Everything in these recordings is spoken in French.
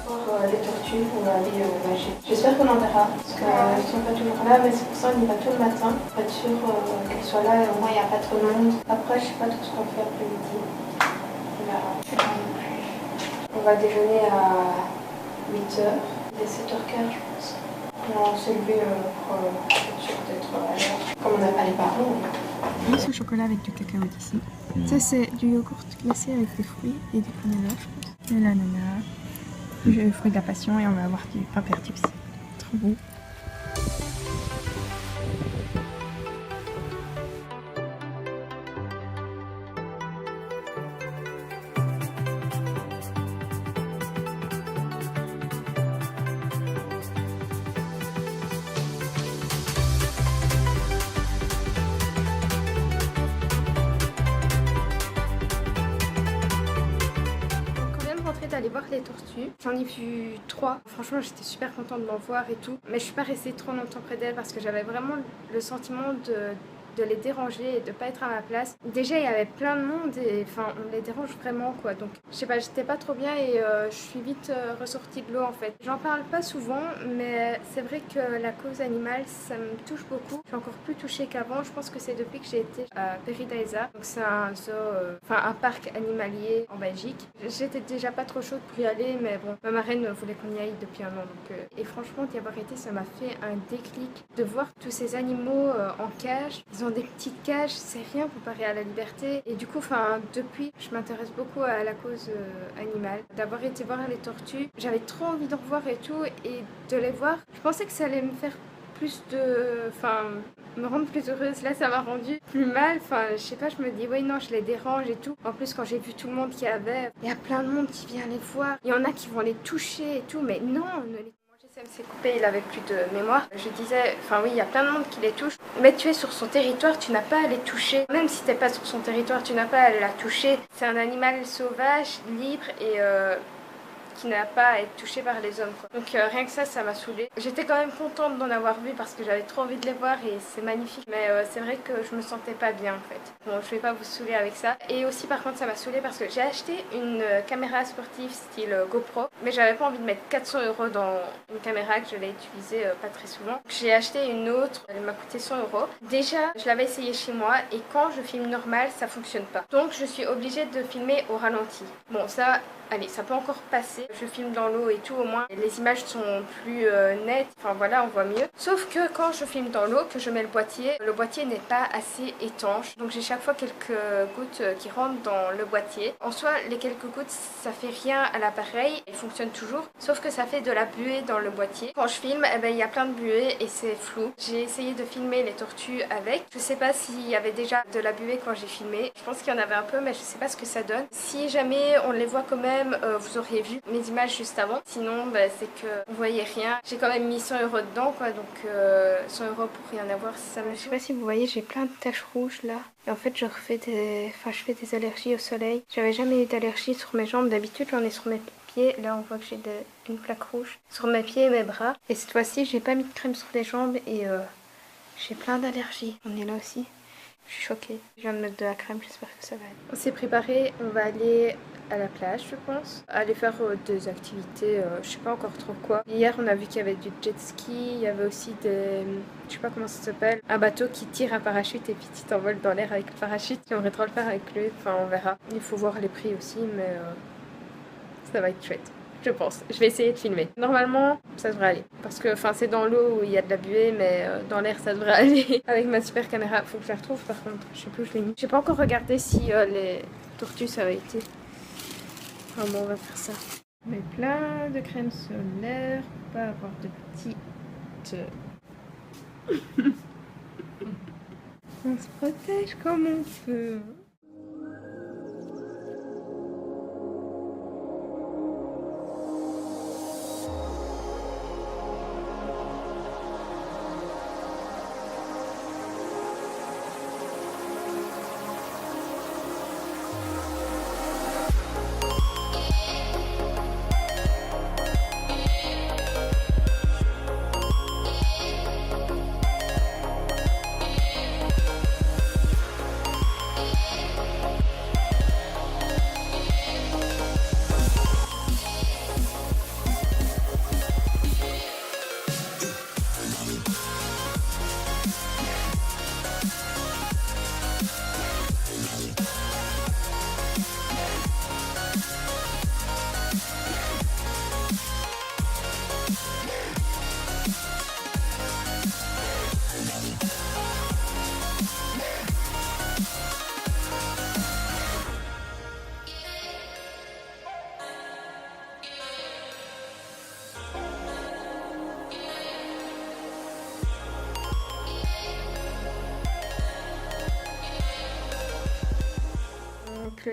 voir les tortues, on va aller nager. J'espère qu'on en verra, parce qu'elles ne sont pas toujours là, mais c'est pour ça qu'on y va tout le matin, pour être sûr qu'elles soient là et au moins il n'y a pas trop de monde. Après, je sais pas trop ce qu'on fait après-midi. On verra. On va déjeuner à 8h, il est 7h15 je pense. On s'est levé pour être sûr d'être à l'heure. Comme on n'a pas les parents. Ce chocolat avec du cacahuète ici. Ça c'est du yogourt glacé avec des fruits et du granola je pense. Et l'ananas, le fruit de la passion et on va avoir du pain perdu aussi. Trop beau. D'aller voir les tortues. J'en ai vu 3. Franchement, j'étais super contente de m'en voir et tout. Mais je suis pas restée trop longtemps près d'elles parce que j'avais vraiment le sentiment de les déranger et de pas être à ma place. Déjà, il y avait plein de monde et enfin, on les dérange vraiment quoi. Donc, je sais pas, j'étais pas trop bien et je suis vite ressortie de l'eau en fait. J'en parle pas souvent, mais c'est vrai que la cause animale, ça me touche beaucoup. Je suis encore plus touchée qu'avant. Je pense que c'est depuis que j'ai été à Paradise. Donc, c'est un zoo, un parc animalier en Belgique. J'étais déjà pas trop chaude pour y aller, mais bon, ma marraine voulait qu'on y aille depuis un an. Donc, et franchement, d'y avoir été, ça m'a fait un déclic de voir tous ces animaux en cage. Ils ont des petites cages, c'est rien comparé à la liberté. Et du coup, depuis, je m'intéresse beaucoup à la cause animale. D'avoir été voir les tortues, j'avais trop envie d'en revoir et tout, et de les voir. Je pensais que ça allait me faire plus me rendre plus heureuse. Là, ça m'a rendu plus mal. Je sais pas, je me dis, oui, non, je les dérange et tout. En plus, quand j'ai vu tout le monde qu'il y avait, il y a plein de monde qui vient les voir. Il y en a qui vont les toucher et tout, mais non, ne les s'est coupé, il avait plus de mémoire. Je disais, oui, il y a plein de monde qui les touche, mais tu es sur son territoire, tu n'as pas à les toucher. Même si tu n'es pas sur son territoire, tu n'as pas à la toucher. C'est un animal sauvage, libre et qui n'a pas à être touché par les hommes quoi. Donc rien que ça m'a saoulée. J'étais quand même contente d'en avoir vu parce que j'avais trop envie de les voir et c'est magnifique. Mais c'est vrai que je me sentais pas bien en fait. Bon, je vais pas vous saouler avec ça. Et aussi par contre ça m'a saoulée parce que j'ai acheté une caméra sportive style GoPro, mais j'avais pas envie de mettre 400 € dans une caméra que je l'ai utilisée pas très souvent. J'ai acheté une autre, elle m'a coûté 100 €. Déjà, je l'avais essayé chez moi et quand je filme normal, ça fonctionne pas. Donc je suis obligée de filmer au ralenti. Bon ça, allez, ça peut encore passer. Je filme dans l'eau et tout, au moins les images sont plus nettes. Voilà, on voit mieux. Sauf que quand je filme dans l'eau, que je mets le boîtier n'est pas assez étanche. Donc j'ai chaque fois quelques gouttes qui rentrent dans le boîtier. En soi, les quelques gouttes, ça fait rien à l'appareil. Il fonctionne toujours. Sauf que ça fait de la buée dans le boîtier. Quand je filme, il y a plein de buée et c'est flou. J'ai essayé de filmer les tortues avec. Je sais pas s'il y avait déjà de la buée quand j'ai filmé. Je pense qu'il y en avait un peu, mais je sais pas ce que ça donne. Si jamais on les voit quand même, vous auriez vu mes images juste avant. Sinon, c'est que vous voyez rien. J'ai quand même mis 100 € dedans, quoi. Donc 100 € pour rien avoir, ça me... Je sais pas si vous voyez, j'ai plein de taches rouges là. Et en fait, je fais des allergies au soleil. J'avais jamais eu d'allergie sur mes jambes. D'habitude, j'en ai sur mes pieds. Là, on voit que j'ai une plaque rouge sur mes pieds et mes bras. Et cette fois-ci, j'ai pas mis de crème sur les jambes et j'ai plein d'allergies. On est là aussi. Je suis choquée. Je viens de mettre de la crème, j'espère que ça va aller. On s'est préparé, on va aller à la plage, je pense. Aller faire des activités, je sais pas encore trop quoi. Hier, on a vu qu'il y avait du jet ski, il y avait aussi des... je sais pas comment ça s'appelle. Un bateau qui tire un parachute et puis tu t'envoles dans l'air avec le parachute. J'aimerais trop le faire avec lui, on verra. Il faut voir les prix aussi, mais ça va être chouette. Je pense. Je vais essayer de filmer. Normalement, ça devrait aller. Parce que c'est dans l'eau où il y a de la buée, mais dans l'air, ça devrait aller. Avec ma super caméra. Faut que je la retrouve par contre. Je sais plus où je l'ai mis. J'ai pas encore regardé si les tortues, ça avait été. Enfin bon, on va faire ça. On met plein de crème solaire pour pas avoir de petites... On se protège comme on peut.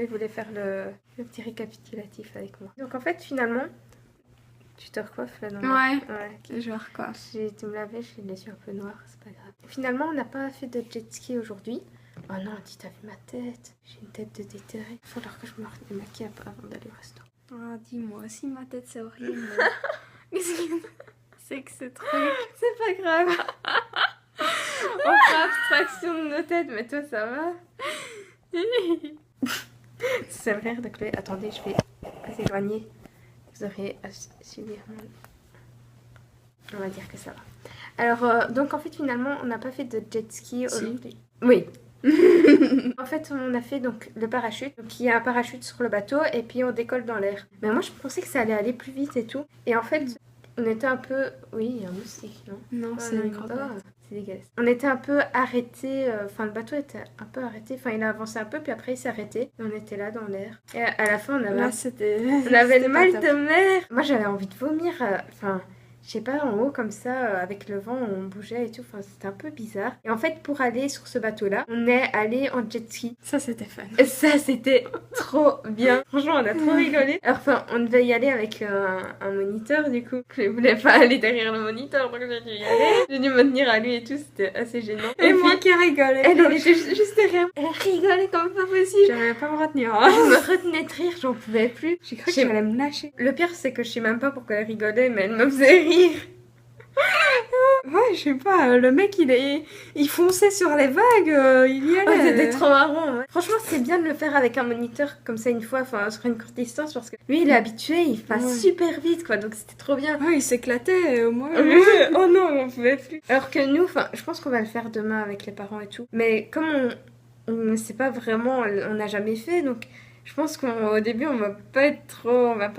il voulait faire le petit récapitulatif avec moi. Donc en fait, finalement, tu te recoiffes là dans Ouais. Ouais. Genre quoi. J'ai été me laver, j'ai les yeux un peu noirs, c'est pas grave. Finalement, on n'a pas fait de jet ski aujourd'hui. Oh non, dis, t'as vu ma tête? J'ai une tête de déterré. Il va falloir que je me démaquille avant d'aller au resto. Ah, dis-moi, si ma tête c'est horrible. Qu'est-ce que c'est que ce truc? C'est pas grave. On fera abstraction de nos têtes, mais toi, ça va? C'est le rire de Chloé. Attendez, je vais vous éloigner. Vous aurez à subir mon... On va dire que ça va. Alors, donc en fait, finalement, on n'a pas fait de jet ski aujourd'hui. Oui. En fait, on a fait donc le parachute. Donc, il y a un parachute sur le bateau et puis on décolle dans l'air. Mais moi, je pensais que ça allait aller plus vite et tout. Et en fait, on était un peu... Oui, il y a un moustique, non? Non, c'est une grotte. C'est dégueulasse. On était un peu arrêtés. Enfin, le bateau était un peu arrêté. Enfin, il a avancé un peu, puis après, il s'est arrêté. Et on était là dans l'air. Et à la fin, on avait, Là, c'était... on avait le mal pas de mer. Moi, j'avais envie de vomir. Enfin... Je sais pas, en haut comme ça, avec le vent, on bougeait et tout, enfin c'était un peu bizarre. Et en fait, pour aller sur ce bateau-là, on est allé en jet ski. Ça, c'était fun. Et ça, c'était trop bien. Franchement, on a trop rigolé. Alors, enfin, on devait y aller avec un moniteur, du coup. Je voulais pas aller derrière le moniteur, donc j'ai dû y aller. J'ai dû me tenir à lui et tout, c'était assez gênant. Et moi qui rigolais. Elle était juste derrière. Elle rigolait comme pas possible. J'arrivais pas à me retenir. Je me retenais de rire, j'en pouvais plus. J'ai cru qu'elle allait me lâcher. Le pire, c'est que je sais même pas pourquoi elle rigolait, mais elle me faisait rire. Ouais, je sais pas, le mec il fonçait sur les vagues, il y allait. C'était trop marrant. Ouais. Franchement, c'est bien de le faire avec un moniteur comme ça une fois, enfin sur une courte distance, parce que lui il est habitué, il passe super vite quoi, donc c'était trop bien. Ouais, il s'éclatait au moins. Oh non, on pouvait plus. Alors que nous, enfin, je pense qu'on va le faire demain avec les parents et tout. Mais comme on sait pas vraiment, on n'a jamais fait, donc je pense qu'au début on va pas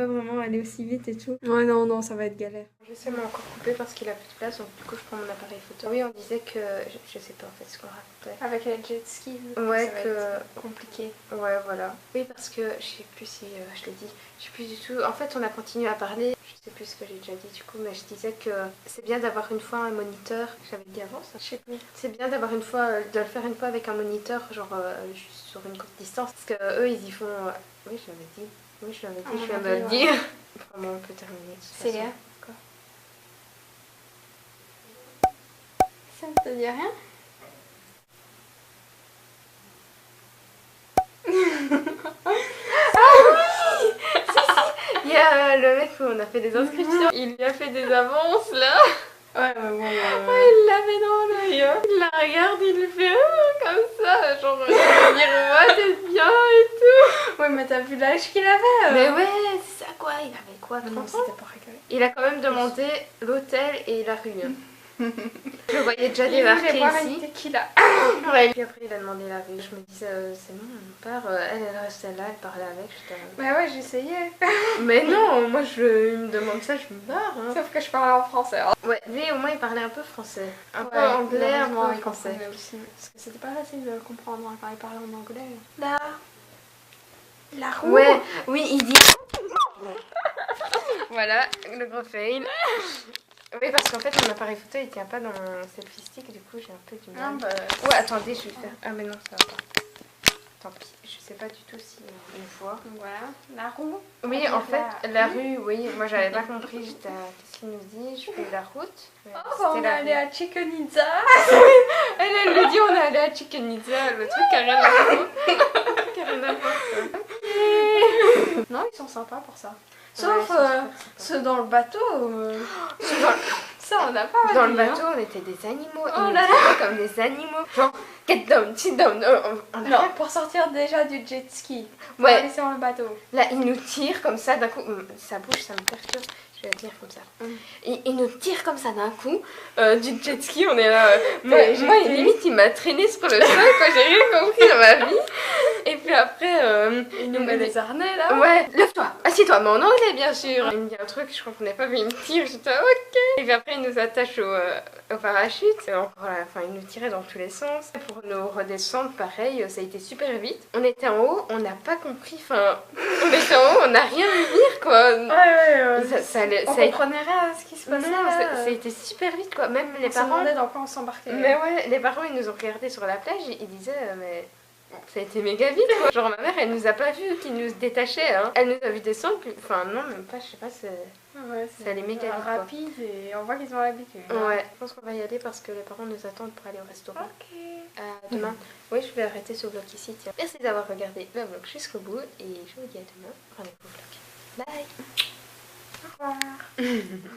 vraiment aller aussi vite et tout. Ouais, non, ça va être galère. J'essaie de encore couper parce qu'il a plus de place, donc du coup je prends mon appareil photo. Oui, on disait que, je sais pas en fait ce qu'on racontait. Avec les jet skis, Ouais, ça va être compliqué. Ouais, voilà. Oui, parce que je sais plus si je l'ai dit, je sais plus du tout. En fait, on a continué à parler, je sais plus ce que j'ai déjà dit du coup, mais je disais que c'est bien d'avoir une fois un moniteur. J'avais dit avant ça, je sais plus. C'est bien d'avoir une fois, de le faire une fois avec un moniteur, genre juste sur une courte distance, parce que eux ils y font. Oui, je l'avais dit. Oui, je l'avais dit, je viens de le dire. Vraiment, on peut terminer. C'est bien. Ça ne te dit rien? Il y a le mec où on a fait des inscriptions, il lui a fait des avances là. Ouais. Il l'avait dans l'œil. Il la regarde, il lui fait comme ça, genre il va dire ouais t'es bien et tout. Ouais, mais t'as vu l'âge qu'il avait? Mais ouais, c'est ça quoi, il avait quoi, 30 Non, ans? c'était pas rigolé. Il a quand même demandé l'hôtel et la rue. Je le voyais déjà Il débarquer voulait boire ici. un tequila. Ouais, puis après il a demandé la rue. Je me disais c'est bon, on part. Elle restait là, elle parlait avec. J'étais Bah ouais, j'essayais. mais non, moi il me demande ça, je me barre. Hein. Sauf que je parlais en français. Hein. Ouais, lui au moins il parlait un peu français. Un peu Ouais, anglais, un heureusement, peu il français. comprenait aussi. Parce que c'était pas facile de le comprendre hein, quand il parlait en anglais. Là. La roue. Ouais, oui, il dit. Voilà, le gros fail. Oui, parce qu'en fait, mon appareil photo il tient pas dans mon selfie stick, du coup j'ai un peu du mal. Ah, bah, Ouais, attendez, je vais faire. Ah, mais non, ça va pas. Tant pis, je sais pas du tout si on voit. voilà, la roue. Oui, Ah, en fait, la rue. rue, oui, moi j'avais pas compris. J'étais qu'est-ce qu'il nous dit? Je fais la route. Oh, bah, on est allé à Chichen Itza. Elle lui dit on est allé à Chichen Itza, le truc qui a rien à voir. Qui a rien à voir, quoi. Non, ils sont sympas pour ça. Ouais, Sauf c'est super sympa. ceux dans le bateau. Ça, on n'a pas Dans le dit, hein. bateau, on était des animaux. Oh Ils nous là là. traitaient comme des animaux. Genre, get down, sit down. On a Non, rien. pour sortir déjà du jet ski. Pour Ouais. aller sur le bateau. Là, il nous tire comme ça d'un coup. Ça bouge, ça me perturbe. Je vais le dire comme ça. Il nous tire comme ça d'un coup. Du jet ski, on est là. Moi, limite, il m'a traîné sur le sol quand j'ai rien compris dans ma vie. Et puis après. Il nous met les harnais là. Ouais, lève-toi, assieds-toi, mais en anglais bien sûr. Il me dit un truc, je crois qu'on n'a pas vu, il me tire, j'étais ok. Et puis après, il nous attache au parachute. Et encore, enfin, il nous tirait dans tous les sens. Pour nous redescendre, pareil, ça a été super vite. On était en haut, on n'a pas compris, enfin, on était en haut, on n'a rien vu venir quoi. Ouais. Ça allait- On ça a été- comprenait rien à ce qui se passait. Non, là. ça a été super vite quoi. Même les On se parents. demandait dans quoi on s'embarquait. Mais ouais, les parents ils nous ont regardés sur la plage, ils disaient mais Ça a été méga vite quoi. Genre ma mère elle nous a pas vu qui nous détachait hein. Elle nous a vu descendre, enfin non même pas, je sais pas, Ouais, ça allait méga vite quoi. rapide et on voit qu'ils ont l'habitude. Ouais, je pense qu'on va y aller parce que les parents nous attendent pour aller au restaurant. Ok. Demain. Oui, je vais arrêter ce vlog ici, tiens. Merci d'avoir regardé le vlog jusqu'au bout et je vous dis à demain. Rendez-vous au vlog. Bye. Au revoir.